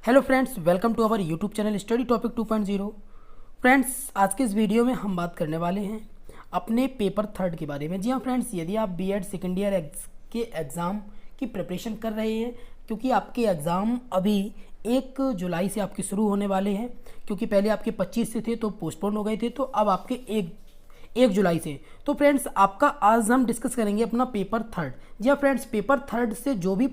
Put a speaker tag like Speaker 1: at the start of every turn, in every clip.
Speaker 1: Hello friends, welcome to our YouTube channel study topic 2.0। Friends, आज के इस video में हम बात करने वाले हैं अपने पेपर थर्ड के बारे में। जी हाँ फ्रेंड्स, यदि आप बीएड सेकेंड ईयर के एग्ज़ाम की प्रिपरेशन कर रहे हैं, क्योंकि आपके एग्ज़ाम अभी 1 जुलाई से आपके शुरू होने वाले हैं, क्योंकि पहले आपके 25 से थे तो पोस्टपोन हो गए थे, तो अब आपके 1 जुलाई से। तो फ्रेंड्स, आपका आज हम डिस्कस करेंगे अपना पेपर थर्ड। जी हाँ फ्रेंड्स, पेपर थर्ड से जो भी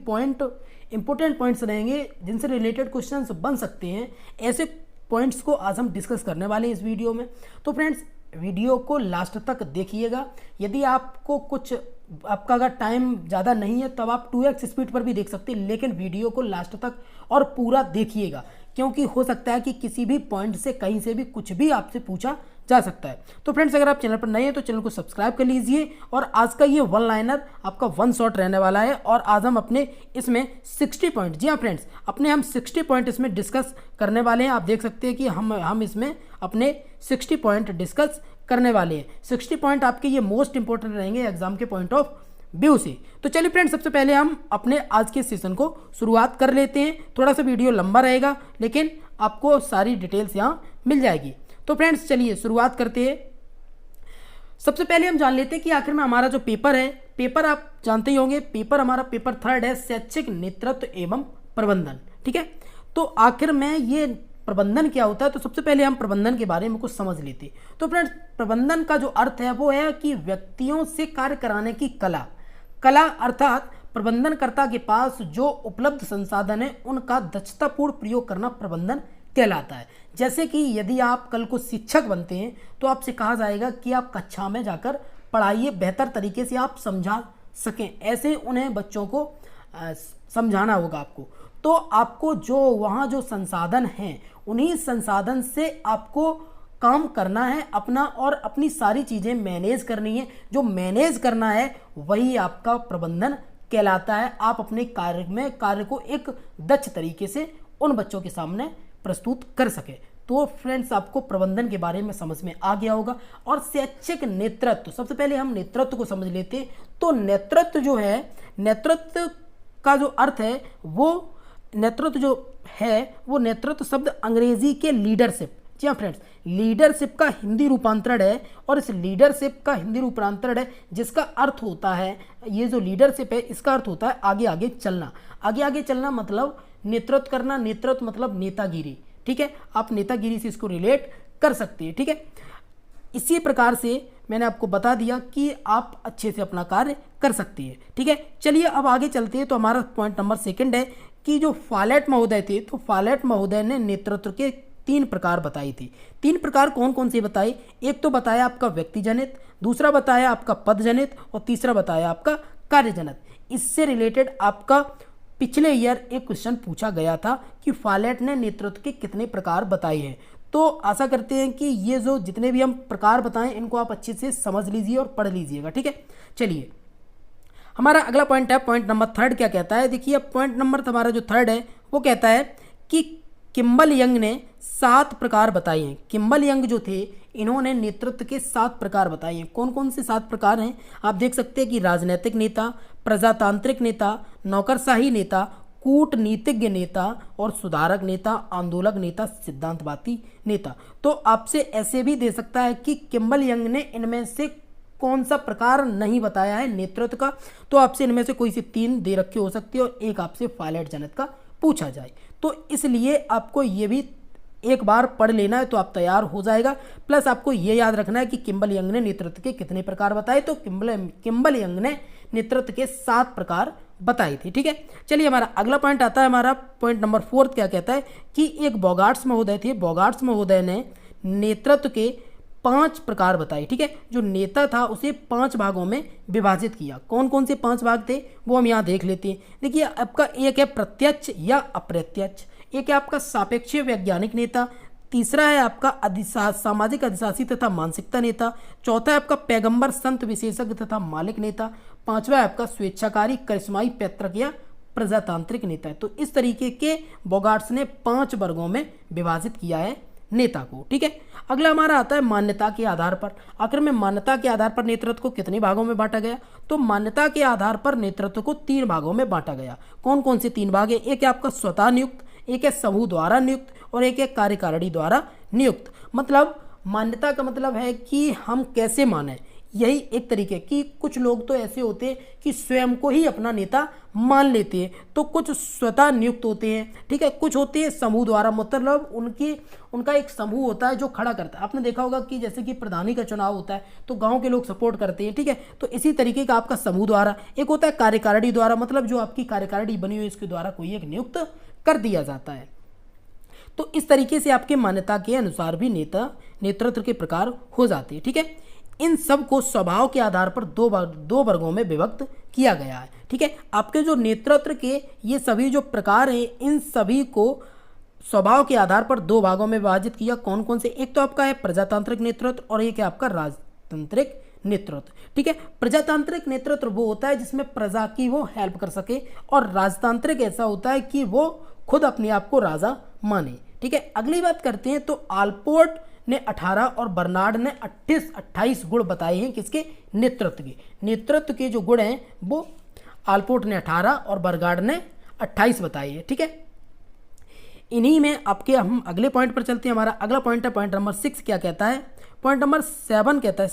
Speaker 1: इंपॉर्टेंट पॉइंट्स रहेंगे जिनसे रिलेटेड क्वेश्चंस बन सकते हैं, ऐसे पॉइंट्स को आज हम डिस्कस करने वाले हैं इस वीडियो में। तो फ्रेंड्स, वीडियो को लास्ट तक देखिएगा। यदि आपको आपका अगर टाइम ज़्यादा नहीं है तब आप 2x स्पीड पर भी देख सकते हैं, लेकिन वीडियो को लास्ट तक और पूरा देखिएगा, क्योंकि हो सकता है कि किसी भी पॉइंट से कहीं से भी कुछ भी आपसे पूछा जा सकता है। तो फ्रेंड्स, अगर आप चैनल पर नए हैं तो चैनल को सब्सक्राइब कर लीजिए। और आज का ये वन लाइनर आपका वन शॉट रहने वाला है, और आज हम अपने इसमें 60 पॉइंट, जी हाँ फ्रेंड्स, हम 60 पॉइंट इसमें डिस्कस करने वाले हैं। आप देख सकते हैं कि हम इसमें अपने 60 पॉइंट डिस्कस करने वाले हैं। 60 पॉइंट आपके ये मोस्ट इंपॉर्टेंट रहेंगे एग्जाम के पॉइंट ऑफ व्यू से। तो चलिए फ्रेंड्स, सबसे पहले हम अपने आज के सेशन को शुरुआत कर लेते हैं। थोड़ा सा वीडियो लंबा रहेगा, लेकिन आपको सारी डिटेल्स यहाँ मिल जाएगी। तो फ्रेंड्स, चलिए शुरुआत करते हैं। सबसे पहले हम जान लेते हैं कि आखिर में हमारा जो पेपर है, पेपर आप जानते ही होंगे, हमारा पेपर थर्ड है, शैक्षिक नेतृत्व एवं प्रबंधन। ठीक है, तो आखिर में ये प्रबंधन क्या होता है, तो सबसे पहले हम प्रबंधन के बारे में कुछ समझ लेते हैं। तो फ्रेंड्स, प्रबंधन का जो अर्थ है वो है कि व्यक्तियों से कार्य कराने की कला अर्थात प्रबंधनकर्ता के पास जो उपलब्ध संसाधन है उनका दक्षतापूर्ण प्रयोग करना प्रबंधन कहलाता है। जैसे कि यदि आप कल को शिक्षक बनते हैं तो आपसे कहा जाएगा कि आप कक्षा में जाकर पढ़ाइए, बेहतर तरीके से आप समझा सकें, ऐसे उन्हें बच्चों को समझाना होगा आपको। तो आपको जो वहाँ जो संसाधन हैं उन्हीं संसाधन से आपको काम करना है अपना, और अपनी सारी चीज़ें मैनेज करनी है। जो मैनेज करना है वही आपका प्रबंधन कहलाता है। आप अपने कार्य को एक दक्ष तरीके से उन बच्चों के सामने प्रस्तुत कर सके। तो फ्रेंड्स, आपको प्रबंधन के बारे में समझ में आ गया होगा। और शैक्षिक नेतृत्व, सबसे पहले हम नेतृत्व को समझ लेते हैं। तो नेतृत्व जो है, नेतृत्व का जो अर्थ है वो नेतृत्व शब्द अंग्रेजी के लीडरशिप, जी हाँ फ्रेंड्स, लीडरशिप का हिंदी रूपांतरण है। और इस लीडरशिप का हिंदी रूपांतरण है जिसका अर्थ होता है, ये जो लीडरशिप है इसका अर्थ होता है आगे आगे चलना। आगे आगे चलना मतलब नेतृत्व करना, नेतृत्व मतलब नेतागिरी। ठीक है, आप नेतागिरी से इसको रिलेट कर सकते हैं। ठीक है, इसी प्रकार से मैंने आपको बता दिया कि आप अच्छे से अपना कार्य कर सकते हैं। ठीक है, चलिए अब आगे चलते हैं। तो हमारा पॉइंट नंबर 2 है कि जो फालेट महोदय थे, तो फालेट महोदय ने नेतृत्व के 3 प्रकार बताए थे। 3 प्रकार कौन कौन से बताए? एक तो बताया आपका व्यक्ति जनित, दूसरा बताया आपका पद जनित, और तीसरा बताया आपका कार्य जनित। इससे रिलेटेड आपका पिछले ईयर एक क्वेश्चन पूछा गया था कि फालेट ने नेतृत्व के कितने प्रकार बताए हैं। तो आशा करते हैं कि ये जो जितने भी हम प्रकार बताएं इनको आप अच्छे से समझ लीजिए और पढ़ लीजिएगा। ठीक है, चलिए हमारा अगला पॉइंट है, पॉइंट नंबर 3 क्या कहता है। देखिए, अब पॉइंट नंबर हमारा जो 3 है वो कहता है कि किम्बल यंग ने 7 प्रकार बताए हैं। किम्बल यंग जो थे इन्होंने नेतृत्व के 7 प्रकार बताए हैं। कौन कौन से 7 प्रकार हैं आप देख सकते हैं कि राजनीतिक नेता, प्रजातांत्रिक नेता, नौकरशाही नेता, कूटनीतिज्ञ नेता और सुधारक नेता, आंदोलक नेता, सिद्धांतवादी नेता। तो आपसे ऐसे भी दे सकता है कि किम्बल यंग ने इनमें से कौन सा प्रकार नहीं बताया है नेतृत्व का, तो आपसे इनमें से कोई से 3 दे रखे हो सकते हैं और एक आपसे फालेट जनित का पूछा जाए। तो इसलिए आपको ये भी एक बार पढ़ लेना है तो आप तैयार हो जाएगा। प्लस आपको ये याद रखना है कि किम्बल यंग ने नेतृत्व के कितने प्रकार बताए, तो किम्बल यंग ने नेतृत्व के 7 प्रकार बताए थे। ठीक है, चलिए हमारा अगला पॉइंट आता है, हमारा पॉइंट नंबर 4 क्या कहता है कि एक बॉगार्ट्स महोदय थे। बॉगार्ट्स महोदय ने नेतृत्व के 5 प्रकार बताए। ठीक है, जो नेता था उसे 5 भागों में विभाजित किया। कौन कौन से 5 भाग थे वो हम यहाँ देख लेते हैं। देखिए, आपका एक है प्रत्यक्ष या अप्रत्यक्ष, एक है आपका सापेक्ष वैज्ञानिक नेता, तीसरा है आपका सामाजिक अधिशासी तथा मानसिकता नेता, चौथा है आपका पैगंबर संत विशेषज्ञ तथा मालिक नेता, पांचवा है आपका स्वेच्छाकारी करिश्माई पैतृक या प्रजातांत्रिक नेता है। तो इस तरीके के बॉगार्ट्स ने 5 वर्गों में विभाजित किया है नेता को। ठीक है, अगला हमारा आता है मान्यता के आधार पर। आखिर में मान्यता के आधार पर नेतृत्व को कितने भागों में बांटा गया, तो मान्यता के आधार पर नेतृत्व को 3 भागों में बांटा गया। कौन कौन से 3 भाग है? एक है आपका स्वतः नियुक्त, एक है समूह द्वारा नियुक्त और एक है कार्यकारिणी द्वारा नियुक्त। मतलब मान्यता का मतलब है कि हम कैसे माने, यही एक तरीके की। कुछ लोग तो ऐसे होते हैं कि स्वयं को ही अपना नेता मान लेते हैं, तो कुछ स्वतः नियुक्त होते हैं, ठीक है। कुछ होते हैं समूह द्वारा, मतलब उनका एक समूह होता है जो खड़ा करता है। आपने देखा होगा कि जैसे कि प्रधानी का चुनाव होता है तो गांव के लोग सपोर्ट करते हैं, ठीक है। तो इसी तरीके का आपका समूह द्वारा। एक होता है कार्यकारिणी द्वारा, मतलब जो आपकी कार्यकारिणी बनी हुई है इसके द्वारा कोई एक नियुक्त कर दिया जाता है। तो इस तरीके से आपके मान्यता के अनुसार भी नेतृत्व के प्रकार हो जाते हैं, ठीक है। इन सब को स्वभाव के आधार पर दो वर्गों में विभक्त किया गया है, ठीक है। आपके जो नेतृत्व के ये सभी जो प्रकार हैं, इन सभी को स्वभाव के आधार पर दो भागों में विभाजित किया। कौन कौन से? एक तो आपका है प्रजातांत्रिक नेतृत्व और एक है आपका राजतांत्रिक नेतृत्व, ठीक है। प्रजातांत्रिक नेतृत्व वो होता है जिसमें प्रजा की वो हेल्प कर सके, और राजतांत्रिक ऐसा होता है कि वो खुद अपने आप को राजा माने, ठीक है। अगली बात करते हैं तो आलपोर्ट ने 18 और बर्नार्ड ने 28 गुण बताए हैं किसके? नेतृत्व के जो गुण हैं वो आलपोर्ट ने 18 और बर्नार्ड ने 28 बताए हैं, ठीक है। इन्हीं में आपके हम अगले पॉइंट पर चलते हैं। हमारा अगला पॉइंट है पॉइंट नंबर 6। क्या कहता है? पॉइंट नंबर 7 कहता है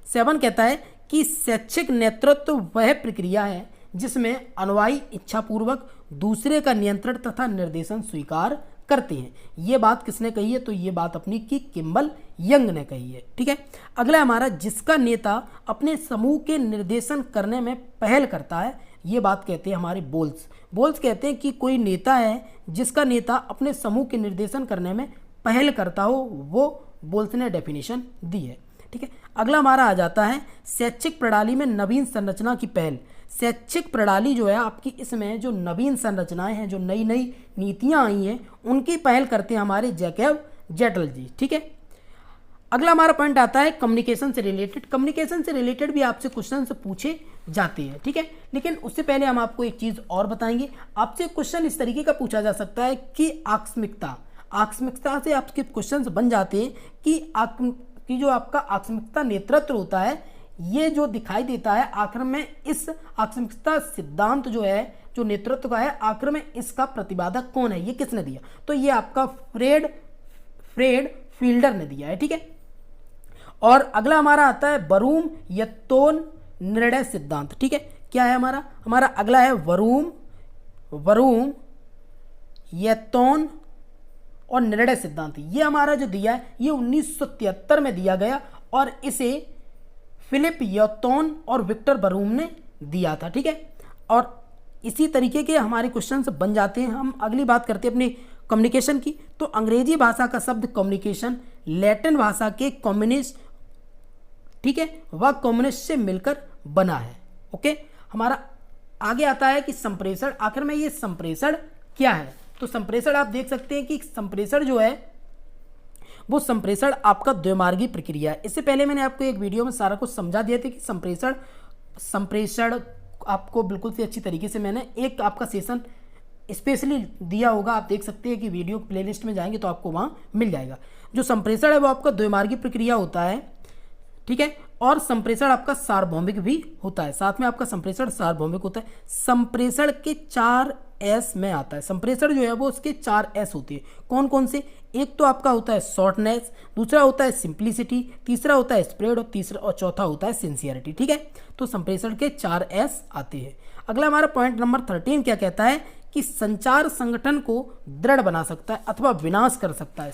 Speaker 1: 7 कहता है कि शैक्षिक नेतृत्व वह प्रक्रिया है जिसमें अनुयायी इच्छापूर्वक दूसरे का नियंत्रण तथा निर्देशन स्वीकार करते हैं। ये बात किसने कही है? तो ये बात अपनी की किम्बल यंग ने कही है, ठीक है। अगला हमारा जिसका नेता अपने समूह के निर्देशन करने में पहल करता है, ये बात कहते हैं हमारे बोल्स कहते हैं कि कोई नेता है जिसका नेता अपने समूह के निर्देशन करने में पहल करता हो, वो बोल्स ने डेफिनेशन दी है, ठीक है। अगला हमारा आ जाता है शैक्षिक प्रणाली में नवीन संरचना की पहल। शैक्षिक प्रणाली जो है आपकी, इसमें जो नवीन संरचनाएं हैं, जो नई नई नीतियां आई हैं, उनकी पहल करते हैं हमारे जैकब जेटल जी, ठीक है। अगला हमारा पॉइंट आता है कम्युनिकेशन से रिलेटेड। कम्युनिकेशन से रिलेटेड भी आपसे क्वेश्चन पूछे जाते हैं, ठीक है। लेकिन उससे पहले हम आपको एक चीज और बताएंगे। आपसे क्वेश्चन इस तरीके का पूछा जा सकता है कि आकस्मिकता से आपके क्वेश्चन बन जाते हैं कि जो आपका आकस्मिकता नेतृत्व होता है, ये जो दिखाई देता है आखिर में, इस आकस्मिकता सिद्धांत जो है, जो नेतृत्व का है, आखिर में इसका प्रतिपादक कौन है, ये किसने दिया? तो ये आपका फ्रेड फील्डर ने दिया है, ठीक है। और अगला हमारा आता है बरूम यत्तोन निर्णय सिद्धांत, ठीक है। क्या है हमारा अगला है वरूम यत्तोन और निर्णय सिद्धांत। ये हमारा जो दिया है ये 1973 में दिया गया और इसे फिलिप यत्तोन और विक्टर बरूम ने दिया था, ठीक है। और इसी तरीके के हमारे क्वेश्चंस बन जाते हैं। हम अगली बात करते हैं अपनी कम्युनिकेशन की। तो अंग्रेजी भाषा का शब्द कम्युनिकेशन लैटिन भाषा के कम्युनिस्ट, ठीक है, वह कम्युनिस्ट से मिलकर बना है, ओके। हमारा आगे आता है कि संप्रेषण। आखिर में ये संप्रेषण क्या है? तो संप्रेषण आप देख सकते हैं कि संप्रेषण जो है वो संप्रेषण आपका द्विमार्गी प्रक्रिया है। इससे पहले मैंने आपको एक वीडियो में सारा कुछ समझा दिया था कि संप्रेषण आपको बिल्कुल से अच्छी तरीके से मैंने एक आपका सेशन स्पेशली दिया होगा। आप देख सकते हैं कि वीडियो प्लेलिस्ट में जाएंगे तो आपको वहां मिल जाएगा। जो संप्रेषण है वो आपका द्विमार्गी प्रक्रिया होता है, ठीक है। और संप्रेषण आपका सार्वभौमिक भी होता है, साथ में आपका संप्रेषण सार्वभौमिक होता है। संप्रेषण के 4 एस में आता है। संप्रेषण जो है वो उसके 4 एस होते हैं। कौन कौन से? एक तो आपका होता है शॉर्टनेस, दूसरा होता है सिंप्लिसिटी, तीसरा होता है स्प्रेड और चौथा होता है सिंसियरिटी, ठीक है। तो संप्रेषण के 4 एस आते हैं। अगला हमारा पॉइंट नंबर 13 क्या कहता है कि संचार संगठन को दृढ़ बना सकता है अथवा विनाश कर सकता है।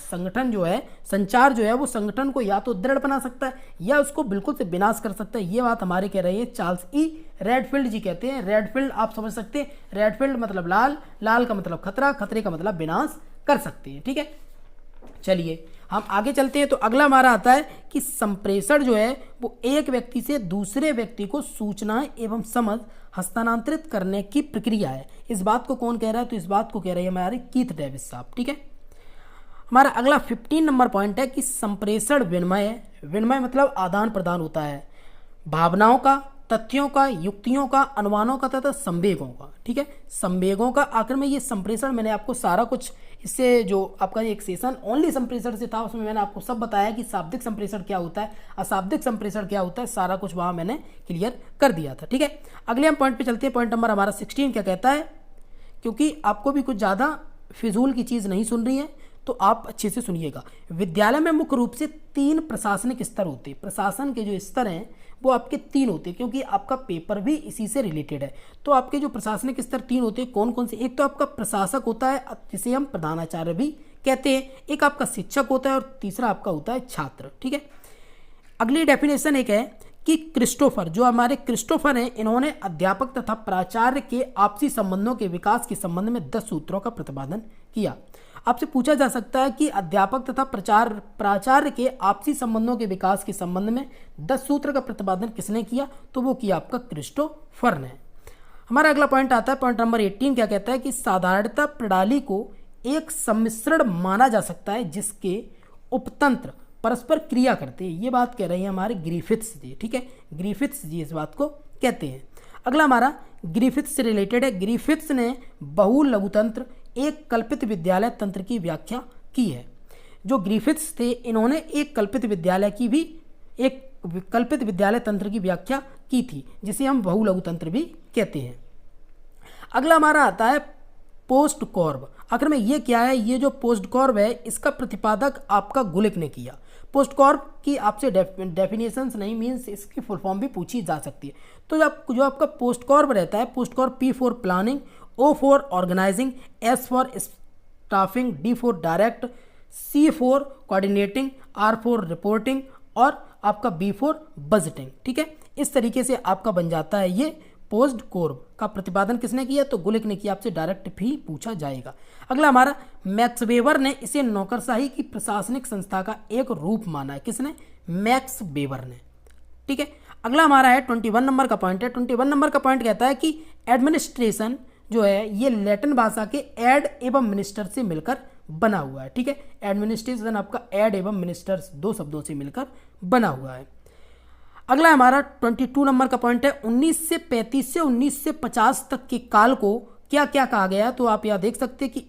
Speaker 1: संचार जो है वो संगठन को या तो दृढ़ बना सकता है या उसको बिल्कुल से विनाश कर सकता है। ये बात हमारे कह रहे हैं चार्ल्स ई रेडफील्ड जी कहते हैं। रेडफील्ड आप समझ सकते हैं, रेडफील्ड मतलब लाल का मतलब खतरा, खतरे का मतलब विनाश कर सकते हैं, ठीक है। चलिए हम आगे चलते हैं। तो अगला हमारा आता है कि संप्रेषण जो है वो एक व्यक्ति से दूसरे व्यक्ति को सूचनाएं एवं समझ हस्तांतरित करने की प्रक्रिया है। इस बात को कौन कह रहा है? तो इस बात को कह रहे हैं हमारे कीथ डेविस साहब, ठीक है। हमारा अगला 15 नंबर पॉइंट है कि संप्रेषण विनिमय मतलब आदान प्रदान होता है भावनाओं का, तथ्यों का, युक्तियों का, अनुमानों का तथा संवेगों का, ठीक है। संवेगों का आखिर में ये संप्रेषण मैंने आपको सारा कुछ, इससे जो आपका एक सेशन ओनली संप्रेषण से था उसमें मैंने आपको सब बताया कि शाब्दिक संप्रेषण क्या होता है, अशाब्दिक संप्रेषण क्या होता है, सारा कुछ वहां मैंने क्लियर कर दिया था, ठीक है। अगले हम पॉइंट पे चलते हैं। पॉइंट नंबर हमारा 16 क्या कहता है, क्योंकि आपको भी कुछ ज़्यादा फिजूल की चीज़ नहीं सुन रही हैं तो आप अच्छे से सुनिएगा। विद्यालय में मुख्य रूप से 3 प्रशासनिक स्तर होते हैं। प्रशासन के जो स्तर हैं वो आपके 3 होते हैं, क्योंकि आपका पेपर भी इसी से रिलेटेड है। तो आपके जो प्रशासनिक स्तर 3 होते हैं कौन कौन से? एक तो आपका प्रशासक होता है जिसे हम प्रधानाचार्य भी कहते हैं, एक आपका शिक्षक होता है और तीसरा आपका होता है छात्र। ठीक है, अगली डेफिनेशन एक है कि क्रिस्टोफर, जो हमारे क्रिस्टोफर हैं, इन्होंने अध्यापक तथा प्राचार्य के आपसी संबंधों के विकास के संबंध में 10 सूत्रों का प्रतिपादन किया। आपसे पूछा जा सकता है कि अध्यापक तथा प्राचार्य के आपसी संबंधों के विकास के संबंध में 10 सूत्र का प्रतिपादन किसने किया? तो वो किया आपका क्रिस्टोफर ने। हमारा अगला पॉइंट आता है, पॉइंट नंबर 18 क्या कहता है कि साधारणता प्रणाली को एक सम्मिश्रण माना जा सकता है जिसके उपतंत्र परस्पर क्रिया करते हैं। ये बात कह रही है हमारे ग्रिफिथ्स जी। ठीक है, ग्रिफिथ्स जी इस बात को कहते हैं। अगला हमारा ग्रिफिथ्स से रिलेटेड है। ग्रिफिथ्स ने बहु लघुतंत्र एक कल्पित विद्यालय तंत्र की व्याख्या की है। जो ग्रिफिथ्स थे इन्होंने एक कल्पित विद्यालय तंत्र की व्याख्या की थी, जिसे हम बहु लघु तंत्र भी कहते हैं। अगला हमारा आता है पोस्ट कॉर्ब। आखिर में ये क्या है? ये जो पोस्ट कॉर्ब है इसका प्रतिपादक आपका गुलिक ने किया। पोस्ट कॉर्ब की आपसे डेफिनेशंस नहीं, मीन्स इसकी फुल फॉर्म भी पूछी जा सकती है। तो जो आपका पोस्ट कॉर्ब रहता है, POSDCORB P for planning, O for organising, S for staffing, D for direct, C for coordinating, R for reporting और आपका B फॉर बजटिंग। ठीक है, इस तरीके से आपका बन जाता है ये पोस्ट कॉर्ब। का प्रतिपादन किसने किया? तो गुलिक ने किया। आपसे डायरेक्ट भी पूछा जाएगा। अगला हमारा मैक्स वेबर ने इसे नौकरशाही की प्रशासनिक संस्था का एक रूप माना है। किसने? मैक्स वेबर ने। ठीक है, अगला हमारा है 21 नंबर का पॉइंट है। 21 नंबर का पॉइंट कहता है कि एडमिनिस्ट्रेशन जो है ये लैटिन भाषा के एड एवं मिनिस्टर से मिलकर बना हुआ है। ठीक है, एडमिनिस्ट्रेशन आपका एड एवं मिनिस्टर्स 2 शब्दों से मिलकर बना हुआ है। अगला हमारा 22 नंबर का पॉइंट है 1935 से 1950 तक के काल को क्या क्या कहा गया? तो आप यहाँ देख सकते हैं कि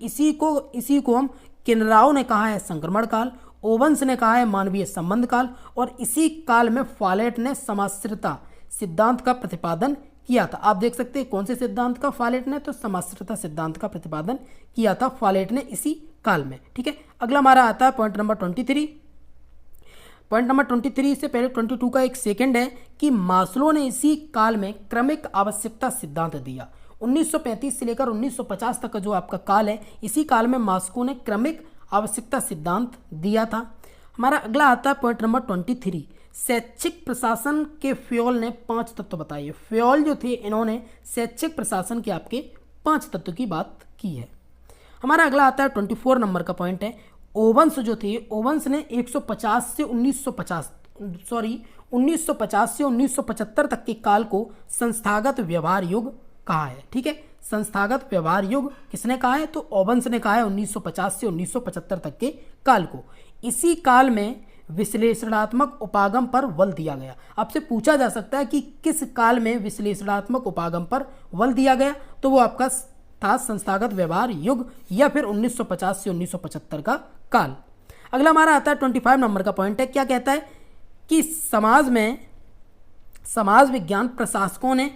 Speaker 1: इसी को हम किनराव ने कहा है संक्रमण काल, ओवंस ने कहा है मानवीय संबंध काल और इसी काल में फॉलेट ने समाश्रितता सिद्धांत का प्रतिपादन किया था। आप देख सकते हैं कौन से सिद्धांत का? फॉलेट ने तो समाश्रितता सिद्धांत का प्रतिपादन किया था फॉलेट ने इसी काल में। ठीक है, अगला हमारा आता है पॉइंट नंबर 23। पॉइंट नंबर 23 से पहले 22 का एक सेकंड है कि मास्लो ने इसी काल में क्रमिक आवश्यकता सिद्धांत दिया। 1935 से लेकर 1950 तक का जो आपका काल है, इसी काल में मास्को ने क्रमिक आवश्यकता सिद्धांत दिया था। हमारा अगला आता है पॉइंट नंबर 23। शैक्षिक प्रशासन के फ्योल ने 5 तत्व बताए। फ्योल जो थे इन्होंने शैक्षिक प्रशासन के आपके 5 तत्व की बात की है। हमारा अगला आता है 24 नंबर का पॉइंट है। ओवंस जो थे, ओवंस ने 1950 से 1975 तक के काल को संस्थागत व्यवहार युग कहा है। ठीक है, संस्थागत व्यवहार युग किसने कहा है? तो ओवंस ने कहा है 1950 से 1975 तक के काल को। इसी काल में विश्लेषणात्मक उपागम पर बल दिया गया। आपसे पूछा जा सकता है कि किस काल में विश्लेषणात्मक उपागम पर बल दिया गया? तो वो आपका था संस्थागत व्यवहार युग या फिर 1950 से 1975 का काल। अगला हमारा आता है 25 नंबर का पॉइंट है। क्या कहता है कि समाज विज्ञान प्रशासकों ने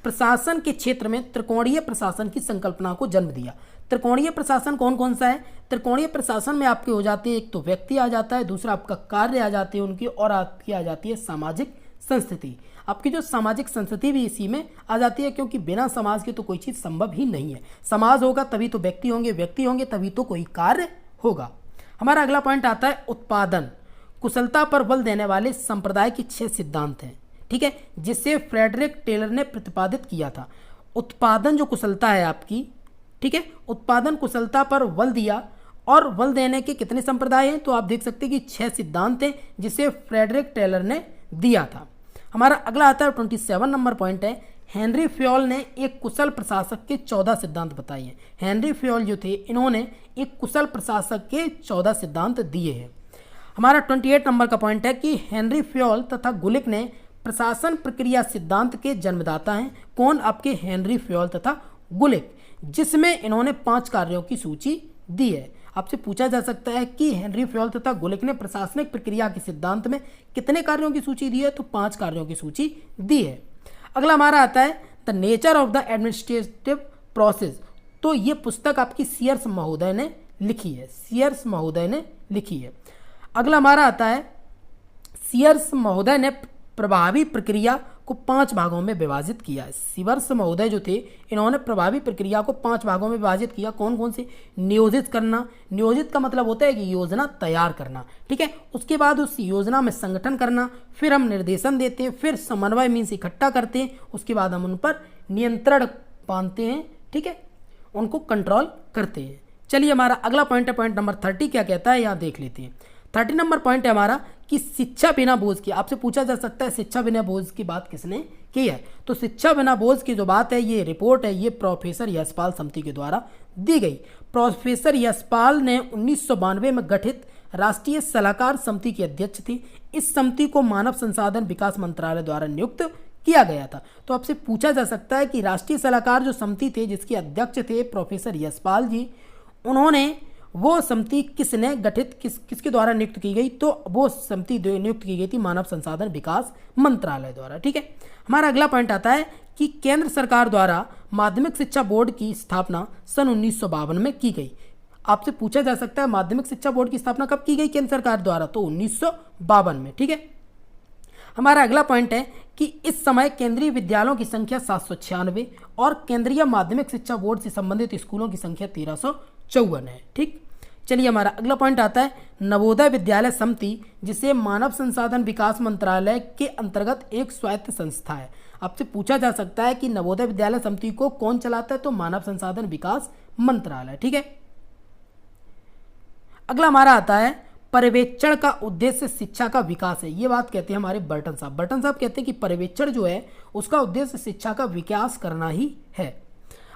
Speaker 1: प्रशासन के क्षेत्र में त्रिकोणीय प्रशासन की संकल्पना को जन्म दिया। त्रिकोणीय प्रशासन कौन कौन सा है? त्रिकोणीय प्रशासन में आपके हो जाते हैं, एक तो व्यक्ति आ जाता है, दूसरा आपका कार्य आ जाते हैं उनकी, और आपकी आ जाती है सामाजिक संस्कृति। आपकी जो सामाजिक संस्कृति भी इसी में आ जाती है, क्योंकि बिना समाज के तो कोई चीज़ संभव ही नहीं है। समाज होगा तभी तो व्यक्ति होंगे, व्यक्ति होंगे तभी तो कोई कार्य होगा। हमारा अगला पॉइंट आता है उत्पादन। कुशलता पर बल देने वाले संप्रदाय के 6 सिद्धांत हैं। ठीक है, जिसे फ्रेडरिक टेलर ने प्रतिपादित किया था। उत्पादन जो कुशलता है आपकी, ठीक है, उत्पादन कुशलता पर बल दिया और बल देने के कितने संप्रदाय हैं? तो आप देख सकते हैं कि 6 सिद्धांत हैं जिसे फ्रेडरिक टेलर ने दिया था। हमारा अगला आता है 27 नंबर पॉइंट है। हेनरी फ्योल ने एक कुशल प्रशासक के 14 सिद्धांत बताए हैं। हेनरी फ्योल जो थे इन्होंने एक कुशल प्रशासक के 14 सिद्धांत दिए हैं। हमारा 28 नंबर का पॉइंट है कि हेनरी फ्योल तथा गुलिक ने प्रशासन प्रक्रिया सिद्धांत के जन्मदाता हैं। कौन? आपके हेनरी फ्योल तथा गुलिक, जिसमें इन्होंने 5 कार्यों की सूची दी है। आपसे पूछा जा सकता है कि हेनरी फ्योल तथा गुलिक ने प्रशासनिक प्रक्रिया के सिद्धांत में कितने कार्यों की सूची दी है? तो 5 कार्यों की सूची दी है। अगला हमारा आता है the nature of the administrative process. तो ये पुस्तक आपकी सीयर्स महोदय ने लिखी है, सीयर्स महोदय ने लिखी है। अगला हमारा आता है, सीयर्स महोदय ने प्रभावी प्रक्रिया को 5 भागों में विभाजित किया है। सीयर्स महोदय जो थे इन्होंने प्रभावी प्रक्रिया को 5 भागों में विभाजित किया। कौन कौन से? नियोजित करना, नियोजित का मतलब होता है कि योजना तैयार करना, ठीक है। उसके बाद उस योजना में संगठन करना, फिर हम निर्देशन देते हैं, फिर समन्वय मीन्स इकट्ठा करते हैं, उसके बाद हम उन पर नियंत्रण बांधते हैं, ठीक है, उनको कंट्रोल करते हैं। चलिए हमारा अगला पॉइंट है, पॉइंट नंबर 30 क्या कहता है यहाँ देख लेते हैं। 30 नंबर पॉइंट है हमारा कि शिक्षा बिना बोझ की। आपसे पूछा जा सकता है शिक्षा बिना बोझ की बात किसने की है? तो शिक्षा बिना बोझ की जो बात है, ये रिपोर्ट है, ये प्रोफेसर यशपाल समिति के द्वारा दी गई। प्रोफेसर यशपाल ने 1992 में गठित राष्ट्रीय सलाहकार समिति के अध्यक्ष थे। इस समिति को मानव संसाधन विकास मंत्रालय द्वारा नियुक्त किया गया था। तो आपसे पूछा जा सकता है कि राष्ट्रीय सलाहकार जो समिति थे जिसके अध्यक्ष थे प्रोफेसर यशपाल जी, उन्होंने वो समिति किसने गठित किसके द्वारा नियुक्त की गई? तो वो समिति नियुक्त की गई थी मानव संसाधन विकास मंत्रालय द्वारा, ठीक है। हमारा अगला पॉइंट आता है कि केंद्र सरकार द्वारा माध्यमिक शिक्षा बोर्ड की स्थापना सन 1952 में की गई। आपसे पूछा जा सकता है माध्यमिक शिक्षा बोर्ड की स्थापना कब की गई केंद्र सरकार द्वारा? तो 1952 में, ठीक है। हमारा अगला पॉइंट है कि इस समय केंद्रीय विद्यालयों की संख्या 796 और केंद्रीय माध्यमिक शिक्षा बोर्ड से संबंधित स्कूलों की संख्या 1354 है, ठीक। चलिए हमारा अगला पॉइंट आता है नवोदय विद्यालय समिति, जिसे मानव संसाधन विकास मंत्रालय के अंतर्गत एक स्वायत्त संस्था है। आपसे पूछा जा सकता है कि नवोदय विद्यालय समिति को कौन चलाता है? तो मानव संसाधन विकास मंत्रालय, ठीक है। अगला हमारा आता है पर्यवेक्षण का उद्देश्य शिक्षा का विकास है। ये बात कहते हैं हमारे बर्टन साहब। बर्टन साहब कहते हैं कि पर्यवेक्षण जो है उसका उद्देश्य शिक्षा का विकास करना ही है।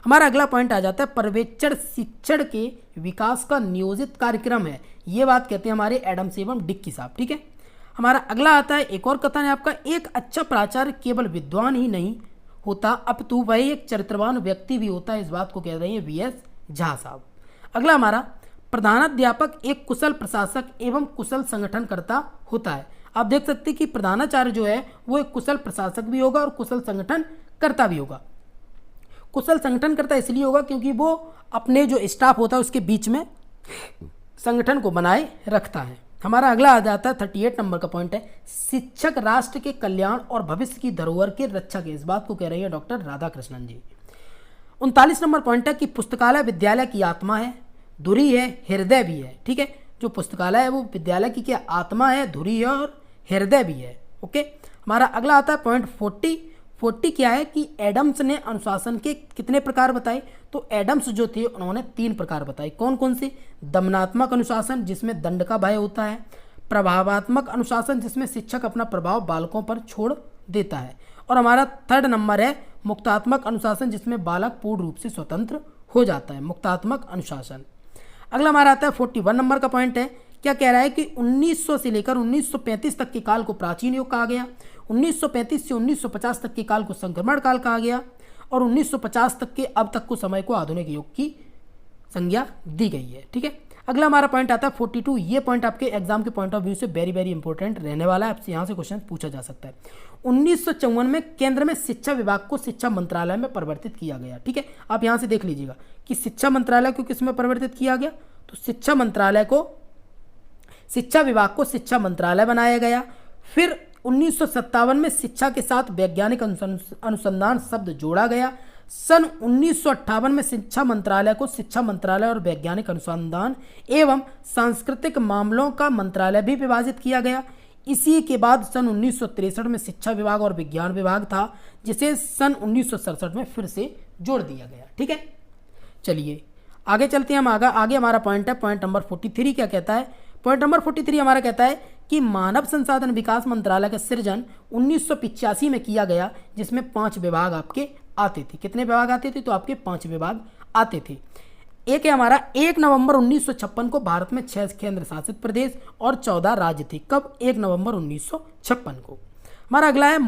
Speaker 1: हमारा अगला पॉइंट आ जाता है पर्यवेक्षण शिक्षण के विकास का नियोजित कार्यक्रम है। ये बात कहते हैं हमारे एडम्स एवं डिक्की साहब, ठीक है। हमारा अगला आता है एक और कथन है आपका, एक अच्छा प्राचार्य केवल विद्वान ही नहीं होता अपितु वह एक चरित्रवान व्यक्ति भी होता है। इस बात को कह रहे हैं VS झा साहब। अगला हमारा प्रधानाध्यापक एक कुशल प्रशासक एवं कुशल संगठनकर्ता होता है। आप देख सकते हैं कि प्रधानाचार्य जो है वो एक कुशल प्रशासक भी होगा और कुशल संगठनकर्ता भी होगा। कुशल संगठनकर्ता इसलिए होगा क्योंकि वो अपने जो स्टाफ होता है उसके बीच में संगठन को बनाए रखता है। हमारा अगला आ जाता है 38 नंबर का पॉइंट है शिक्षक राष्ट्र के कल्याण और भविष्य की धरोहर के रक्षक है। इस बात को कह रहे हैं डॉक्टर राधाकृष्णन जी। 39 नंबर पॉइंट है कि पुस्तकालय विद्यालय की आत्मा है, धुरी है, हृदय भी है, ठीक है। जो पुस्तकालय है वो विद्यालय की क्या आत्मा है, धुरी है और हृदय भी है, ओके। हमारा अगला आता है पॉइंट 40 क्या है कि एडम्स ने अनुशासन के कितने प्रकार बताए? तो एडम्स जो थे उन्होंने 3 प्रकार बताए। कौन कौन से? दमनात्मक अनुशासन जिसमें दंड का भय होता है, प्रभावात्मक अनुशासन जिसमें शिक्षक अपना प्रभाव बालकों पर छोड़ देता है, और हमारा 3rd नंबर है मुक्तात्मक अनुशासन जिसमें बालक पूर्ण रूप से स्वतंत्र हो जाता है, मुक्तात्मक अनुशासन। अगला हमारा आता है 41 नंबर का पॉइंट है, क्या कह रहा है कि 1900 से लेकर 1935 तक के काल को प्राचीन युग कहा गया, 1935 से 1950 तक के काल को संक्रमण काल कहा गया, और 1950 तक के अब तक को समय को आधुनिक युग की संज्ञा दी गई है, ठीक है। अगला हमारा पॉइंट आता है 42। ये पॉइंट आपके एग्जाम के पॉइंट ऑफ व्यू से वेरी वेरी इंपॉर्टेंट रहने वाला है, आपसे यहाँ से क्वेश्चन पूछा जा सकता है। 1954 में केंद्र में शिक्षा विभाग को शिक्षा मंत्रालय में परिवर्तित किया गया, ठीक है। आप यहाँ से देख लीजिएगा कि शिक्षा मंत्रालय को किस में परिवर्तित किया गया? तो शिक्षा मंत्रालय को, शिक्षा विभाग को शिक्षा मंत्रालय बनाया गया। फिर 1957 में शिक्षा के साथ वैज्ञानिक अनुसंधान शब्द जोड़ा गया। सन 1958 में शिक्षा मंत्रालय को शिक्षा मंत्रालय और वैज्ञानिक अनुसंधान एवं सांस्कृतिक मामलों का मंत्रालय भी विभाजित किया गया। इसी के बाद सन 1963 में शिक्षा विभाग और विज्ञान विभाग था, जिसे सन 1967 में फिर से जोड़ दिया गया, ठीक है। चलिए आगे चलते हैं हम। आगे हमारा पॉइंट है पॉइंट नंबर 43 क्या कहता है? पॉइंट नंबर 43 हमारा कहता है कि मानव संसाधन विकास मंत्रालय का सृजन 1985 में किया गया, जिसमें 5 विभाग आपके आते थे। कितने विभाग आते थे? तो आपके 5 विभाग आते थे। एक है हमारा 1 नवंबर 1956 को भारत में 6 केंद्र शासित प्रदेश और 14 राज्य थे। कब? 1 नवंबर 1956 को। हमारा अगला है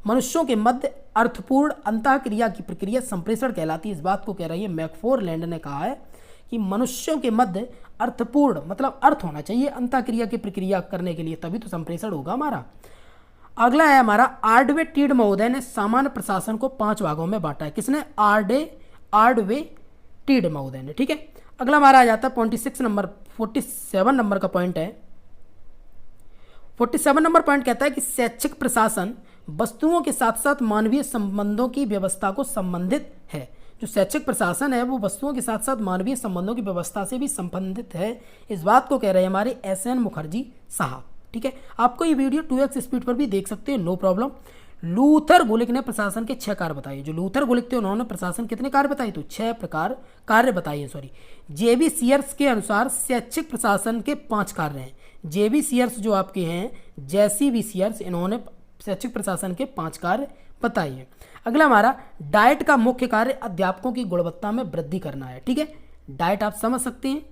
Speaker 1: मनुष्यों के मध्य अर्थपूर्ण अंतःक्रिया की प्रक्रिया संप्रेषण कहलाती है। इस बात को कह रही है मैकफोरलैंड ने कहा है कि मनुष्यों के मध्य अर्थपूर्ण मतलब अर्थ होना चाहिए अंतःक्रिया की प्रक्रिया करने के लिए, तभी तो संप्रेषण होगा हमारा। अगला है हमारा आरडे टीड महोदय ने सामान्य प्रशासन को 5 भागों में बांटा है। किसने? आडवेटिड महोदय ने। ठीक है, अगला हमारा आ जाता है 47 नंबर का पॉइंट है। 47 नंबर पॉइंट कहता है कि शैक्षिक प्रशासन वस्तुओं के साथ साथ मानवीय संबंधों की व्यवस्था को संबंधित है। जो शैक्षिक प्रशासन है वो वस्तुओं के साथ साथ मानवीय संबंधों की व्यवस्था से भी संबंधित है। इस बात को कह रहे हैं हमारे SN मुखर्जी साहब। ठीक है, आपको ये वीडियो 2x स्पीड पर भी देख सकते हैं, नो प्रॉब्लम। लूथर गुलिक ने प्रशासन के 6 कार्य बताए। जो लूथर गुलिक थे उन्होंने प्रशासन कितने कार्य बताए, तो 6 प्रकार कार्य बताइए। सॉरी, JB सीयर्स के अनुसार शैक्षिक प्रशासन के 5 कार्य हैं। JB सीयर्स जो आपके हैं, JCB सीयर्स, इन्होंने शैक्षिक प्रशासन के 5 कार्य बताए हैं। अगला हमारा डाइट का मुख्य कार्य अध्यापकों की गुणवत्ता में वृद्धि करना है। ठीक है, डाइट आप समझ सकते हैं।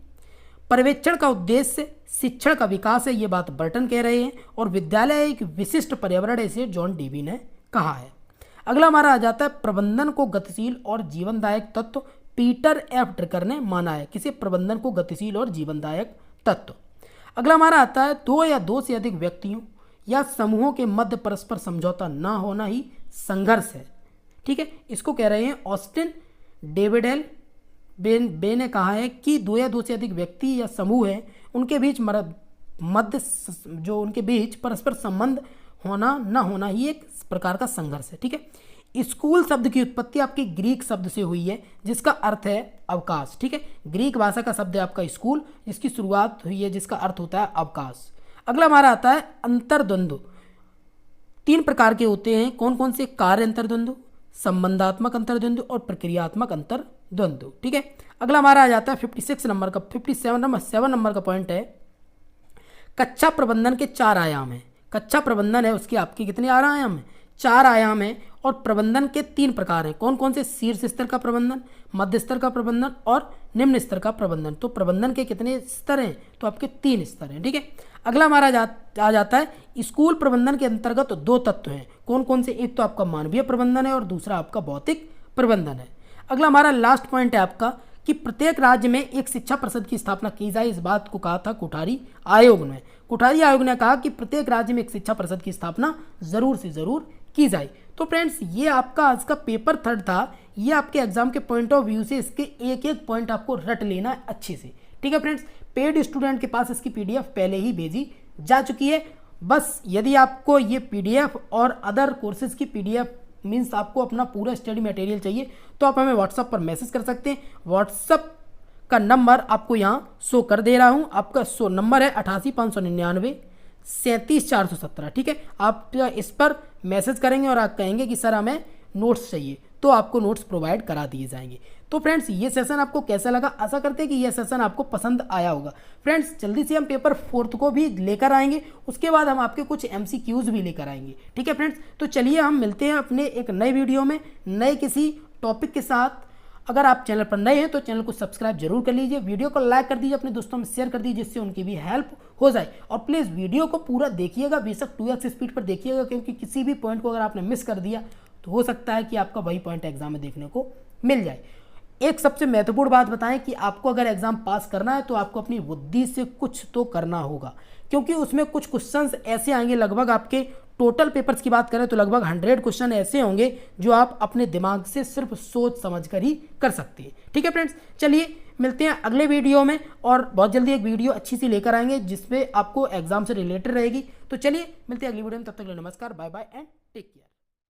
Speaker 1: पर्यवेक्षण का उद्देश्य शिक्षण का विकास है, ये बात बर्टन कह रहे हैं। और विद्यालय एक विशिष्ट पर्यावरण है, इसे जॉन डीवी ने कहा है। अगला हमारा आ जाता है प्रबंधन को गतिशील और जीवनदायक तत्व, पीटर F ड्रकर ने माना है। किसी प्रबंधन को गतिशील और जीवनदायक तत्व। अगला हमारा आता है 2 या 2 से अधिक व्यक्तियों या समूहों के मध्य परस्पर समझौता ना होना ही संघर्ष है। ठीक है, इसको कह रहे हैं ऑस्टिन डेविडेल बे ने कहा है कि 2 या 2 से अधिक व्यक्ति या समूह है, उनके बीच उनके बीच परस्पर संबंध होना ना होना ही एक प्रकार का संघर्ष है। ठीक है, स्कूल शब्द की उत्पत्ति आपकी ग्रीक शब्द से हुई है, जिसका अर्थ है अवकाश। ठीक है, ग्रीक भाषा का शब्द है आपका स्कूल, जिसकी शुरुआत हुई है, जिसका अर्थ होता है अवकाश। अगला हमारा आता है अंतर्द्वंद्व। 3 प्रकार के होते हैं। कौन कौन से? कार्य अंतर्द्वंद्व, संबंधात्मक अंतर्द्वंद्व और प्रक्रियात्मक अंतर्द्वंद्व। ठीक है, अगला हमारा आ जाता है 57 नंबर का पॉइंट है कक्षा प्रबंधन के 4 आयाम हैं। कक्षा प्रबंधन है उसके आपके कितने आयाम हैं? 4 आयाम हैं। और प्रबंधन के 3 प्रकार हैं। कौन कौन से? शीर्ष स्तर का प्रबंधन, मध्य स्तर का प्रबंधन और निम्न स्तर का प्रबंधन। तो प्रबंधन के कितने स्तर हैं? तो आपके 3 स्तर हैं। ठीक है, अगला हमारा आ जाता है स्कूल प्रबंधन के अंतर्गत 2 तत्व हैं। कौन कौन से? एक तो आपका मानवीय प्रबंधन है और दूसरा आपका भौतिक प्रबंधन है। अगला हमारा लास्ट पॉइंट है आपका कि प्रत्येक राज्य में एक शिक्षा परिषद की स्थापना की जाए। इस बात को कहा था कोठारी आयोग ने। कोठारी आयोग ने कहा कि प्रत्येक राज्य में एक शिक्षा परिषद की स्थापना जरूर से जरूर की जाए। तो फ्रेंड्स, ये आपका आज का पेपर 3 था। ये आपके एग्जाम के पॉइंट ऑफ व्यू से इसके एक एक पॉइंट आपको रट लेना है अच्छे से। ठीक है फ्रेंड्स, पेड स्टूडेंट के पास इसकी PDF पहले ही भेजी जा चुकी है। बस यदि आपको ये PDF और अदर कोर्सेज की PDF मीन्स आपको अपना पूरा स्टडी मटेरियल चाहिए तो आप हमें व्हाट्सएप पर मैसेज कर सकते हैं। व्हाट्सएप का नंबर आपको यहाँ शो कर दे रहा हूँ। आपका नंबर है 88 599 37 417। ठीक है, आप इस पर मैसेज करेंगे और आप कहेंगे कि सर हमें नोट्स चाहिए, तो आपको नोट्स प्रोवाइड करा दिए जाएंगे। तो फ्रेंड्स, ये सेशन आपको कैसा लगा? आशा करते हैं कि ये सेशन आपको पसंद आया होगा। फ्रेंड्स, जल्दी से हम पेपर 4 को भी लेकर आएंगे, उसके बाद हम आपके कुछ MCQs भी लेकर आएंगे। ठीक है फ्रेंड्स, तो चलिए हम मिलते हैं अपने एक नए वीडियो में नए किसी टॉपिक के साथ। अगर आप चैनल पर नए हैं तो चैनल को सब्सक्राइब जरूर कर लीजिए, वीडियो को लाइक कर दीजिए, अपने दोस्तों में शेयर कर दीजिए जिससे उनकी भी हेल्प हो जाए। और प्लीज़ वीडियो को पूरा देखिएगा, बेशक 2x स्पीड पर देखिएगा, क्योंकि किसी भी पॉइंट को अगर आपने मिस कर दिया तो हो सकता है कि आपका वही पॉइंट एग्जाम में देखने को मिल जाए। एक सबसे महत्वपूर्ण बात बताएं कि आपको अगर एग्जाम पास करना है तो आपको अपनी बुद्धि से कुछ तो करना होगा, क्योंकि उसमें कुछ क्वेश्चंस ऐसे आएंगे। लगभग आपके टोटल पेपर्स की बात करें तो लगभग 100 क्वेश्चन ऐसे होंगे जो आप अपने दिमाग से सिर्फ सोच समझ कर ही कर सकते हैं। ठीक है फ्रेंड्स, चलिए मिलते हैं अगले वीडियो में और बहुत जल्दी एक वीडियो अच्छी सी लेकर आएंगे जिसमें आपको एग्जाम से रिलेटेड रहेगी। तो चलिए मिलते हैं अगली वीडियो में, तब तक के लिए नमस्कार, bye bye and take care.